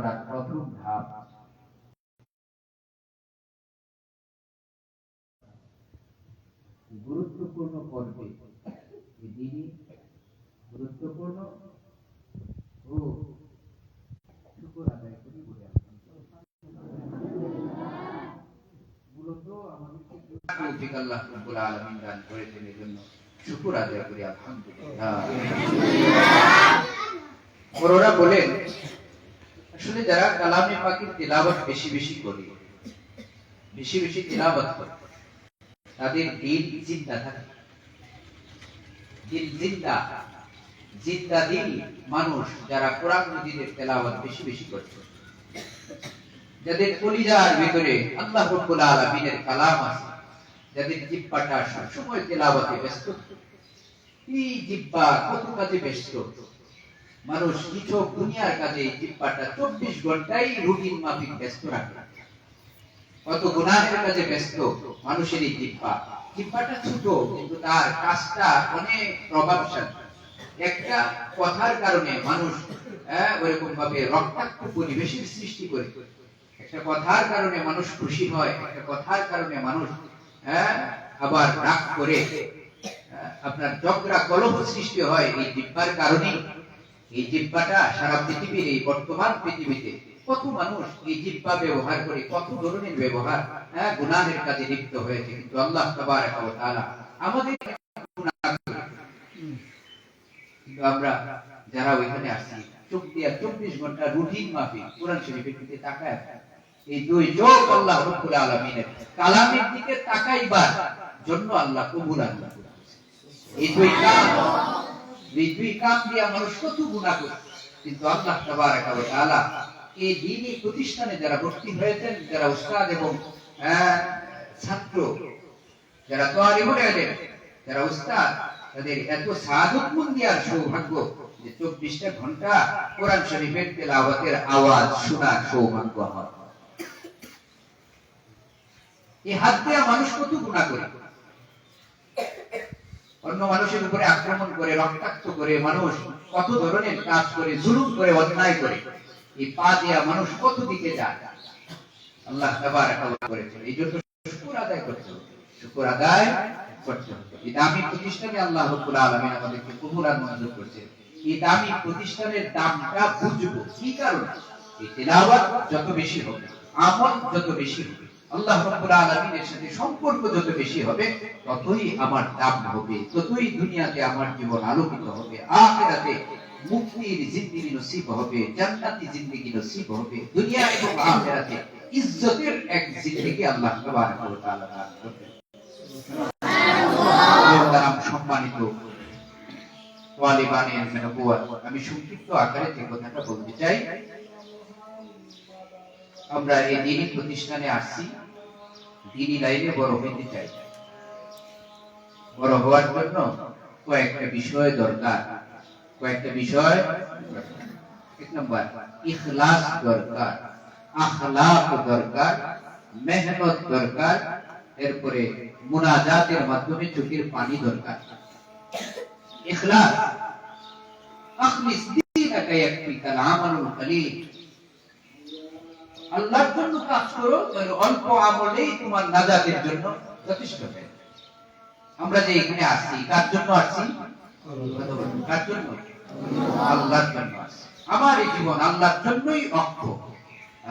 করার প্রথম ধাপ। গুরুত্বপূর্ণ পর্বে দিনই গুরুত্বপূর্ণ ও শুকর আদায় করি বলে মূলত আমাদেরকে আল্লাহ রাব্বুল আলামিন দান করেছেন, এই জন্য শুকর আদায় করি আলহামদুলিল্লাহ। বড়রা বলেন আসলে যারা কালামে পাকের তিলাওয়াত বেশি বেশি করে, বেশি বেশি তিলাওয়াত করে, তাদের দিল জিন্দা থাকে। দিল জিন্দা, জিন্দা দিল মানুষ যারা কোরআন মাজিদের তেলাওয়াত বেশি বেশি করছে, যাদের কলিজার ভিতরে আল্লাহ রাব্বুল আলামিনের কালাম আছে, যাদের জিহ্বাটা সব সময় তেলাওয়াতে ব্যস্ত। এই জিহ্বা কত কাজে ব্যস্ত, মানুষ কিছু দুনিয়ার কাজে জিহ্বাটা 24 ঘন্টাই রুটিন মাফিক ব্যস্ত রাখে। কত গুনাহের কাজে ব্যস্ত মানুষের এই জিহ্বা। জিহ্বাটা ছোট কিন্তু তার কাজটা অনেক প্রভাবশালী। একটা কথার কারণে মানুষ ওইরকম ভাবে রক্তাক্ত পরিবেশের সৃষ্টি করে। একটা কথার কারণে মানুষ খুশি হয়, একটা কথার কারণে মানুষ আবার রাগ করে, আপনার ঝগড়া কলহ সৃষ্টি হয় এই জিহ্বার কারণে। এই জিহ্বাটা সারা পৃথিবীর এই বর্তমান পৃথিবীতে কত মানুষ এই জিহ্বা ব্যবহার করে কত ধরনের ব্যবহার গুনাহের কাজে লিপ্ত হয়েছে, কিন্তু আল্লাহ তাবারাক ওয়া তাআলা আমাদের কিন্তু আমরা যারা ওইখানে আসছি চোখ দিয়ে 24 ঘন্টা রুটিন মাফিক কোরআন শরীফের দিকে তাকায়, এই দুই চোখ আল্লাহ রাব্বুল আলামিনের কালামের দিকে তাকাইবার জন্য আল্লাহ কবুল আল্লাহ করেছে। এই দুই কাম দিয়ে মানুষ কত গুনাহ করে, কিন্তু আল্লাহ তাবারাক ওয়া তাআলা এই দ্বীনি প্রতিষ্ঠানে যারা ভর্তি হয়েছেন, যারা উস্তাদ এবং ছাত্র, যারা তালিবুল ইলম, যারা উস্তাদ, তাদের এত সাদতমন্দি আর সৌভাগ্য যে 24টা ঘন্টা কোরআন শরীফের তেলাওয়াতের আওয়াজ শোনার সৌভাগ্য হয়। এই হাত দিয়ে মানুষ কত গুনাহ করে, অন্য মানুষের উপরে আক্রমণ করে, রক্তাক্ত করে, মানুষ কত ধরনের কাজ করে, জুলুম করে, অন্যায় করে। এই পা দিয়া মানুষ কত দিকে যায়, আল্লাহ তাবারাক ওয়া তাআলা করেছেন। এই জন্য শুকর আদায় করতে হবে, শুকর আদায় করতে হবে। এই দামি প্রতিষ্ঠানে আল্লাহ রাব্বুল আলামিন আমাদেরকে কবুল আর মঞ্জুর করেছেন। এই দামি প্রতিষ্ঠানের দামটা বুঝবো কি কারণে। এই তেলাওয়াত যত বেশি হবে, আমল যত বেশি হবে, আল্লাহ রাব্বুল আলামিনের সাথে সম্পর্ক যত বেশি হবে, ততই আমার দাম হবে, ততই দুনিয়াতে আমার জীবন আলোকিত হবে, আখিরাতে মুক্তির জিন্দেগি নসিব হবে, জান্নাতি জিন্দেগি নসিব হবে, দুনিয়া এবং আখিরাতে ইজ্জতের এক জিন্দেগি আল্লাহ তাবারাক ওয়া তাআলা দান করবেন। সুবহানাল্লাহ। সম্মানিত ওয়ালিবানের নবুয়ত, আমি সংক্ষিপ্ত আকারে যে কথাটা বলতে চাই, আমরা এই দ্বীনি প্রতিষ্ঠানে আসছি, দ্বীনি লাইনে বড় হইতে চাই। বড় হওয়ার জন্য কয়েকটা বিষয় দরকার, কয়েকটা বিষয়। এক নম্বর ইখলাস দরকার, আখলাক দরকার, মেহনত দরকার, এরপরে মুনাজাতের মাধ্যমে চোখের পানি দরকার। ইখলাস, আখলিস দীনাকা ইয়াকফিকাল আমালুল কলিল। আল্লাহর জন্য কাজ করো, অল্প আমলেই তোমার নাজাতের জন্য যথেষ্ট হবে। আমরা যে এখানে আসছি কার জন্য আসছি? কার জন্য? আল্লাহর জন্য আসছি। আমার এই জীবন আল্লাহর জন্যই অক্ষ,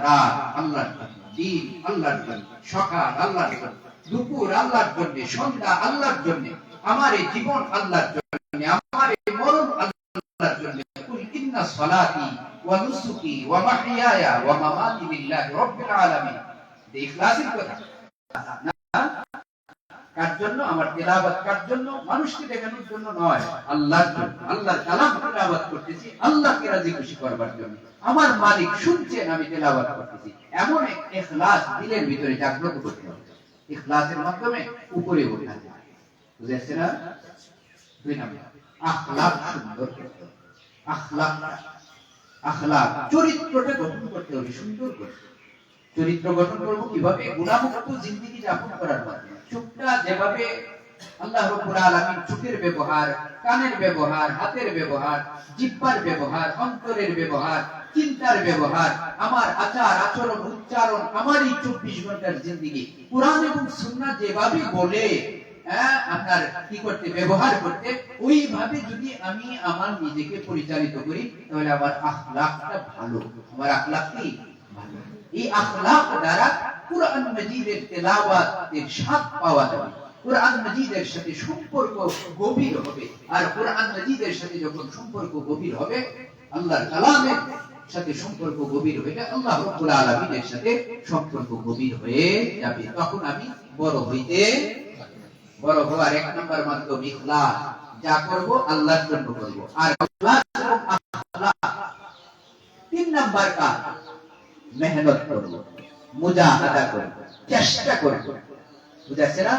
রাত আল্লাহর জন্য, দিন আল্লাহর জন্য, সকাল আল্লাহর জন্য, দুপুর আল্লাহর জন্য, সন্ধ্যা আল্লাহর জন্য। আমার এই জীবন আল্লাহর জন্য, আমার এই মরণ আল্লাহর জন্য। কুল ইন্না সালাতি ওয়া নুসুকি ওয়া মাহইয়ায়া ওয়া মামাতি লিল্লাহি রাব্বিল আলামিন। এই ইখলাসের কথা না, কার জন্য? আমার তেলাওয়াত কার জন্য? মানুষকে দেখানোর জন্য নয়, আল্লাহর জন্য। আল্লাহর কালাম তেলাওয়াত করতেছি আল্লাহকে রাজি খুশি করবার জন্য। আমার মালিক শুনছেন আমি তেলাওয়াত করতেছি, এমন এক ইখলাস দিলের ভিতরে জাগ্রত করতে হবে। ইখলাসের মাধ্যমে উপরে ওঠা যায়, বুঝেছেন না? দুই নম্বর আখলাক সুন্দর করতে হবে। আখলাক চরিত্রটা গঠন করতে হবে সুন্দর করে। চরিত্র গঠন করবো কিভাবে? গুনাহমুক্ত জিন্দেগি যাপন করার মাধ্যমে। চোখটা যেভাবে আল্লাহ রাব্বুল আলামিন চোখের ব্যবহার, কানের ব্যবহার, হাতের ব্যবহার, জিহ্বার ব্যবহার, অন্তরের ব্যবহার, চিন্তার ব্যবহার, আমার আচার আচরণ উচ্চারণ, আমার এই 24 ঘন্টার জিন্দেগি কোরআন এবং সুন্নাহ যেভাবে বলে আপনার কি করতে, ব্যবহার করতে, ওইভাবে যদি আমি আমার নিজেকে পরিচালিত করি, তাহলে আমার আখলাকটা ভালো, আমার আখলাকই ভালো। এই আখলাক দ্বারা কুরআন মাজিদের তেলাওয়াতের স্বাদ পাওয়া যাবে, কুরআন মাজিদের সাথে সম্পর্ক গভীর হবে। আর কুরআন মাজিদের সাথে যখন সম্পর্ক গভীর হবে, আল্লাহর কালামের সাথে সম্পর্ক গভীর হয়ে যাবে, আল্লাহ রাব্বুল আলামিনের সাথে সম্পর্ক গভীর হয়ে যাবে। তখন আমি বড় হওয়ার এক নম্বর মাধ্যম ইখলাস, যা করব আল্লাহর জন্য করব। আর ইখলাস এবং আখলাক 3 নাম্বার কাজ, মেহনত করব, মুজাহাদা করব, চেষ্টা করব। বুঝাচ্ছে না?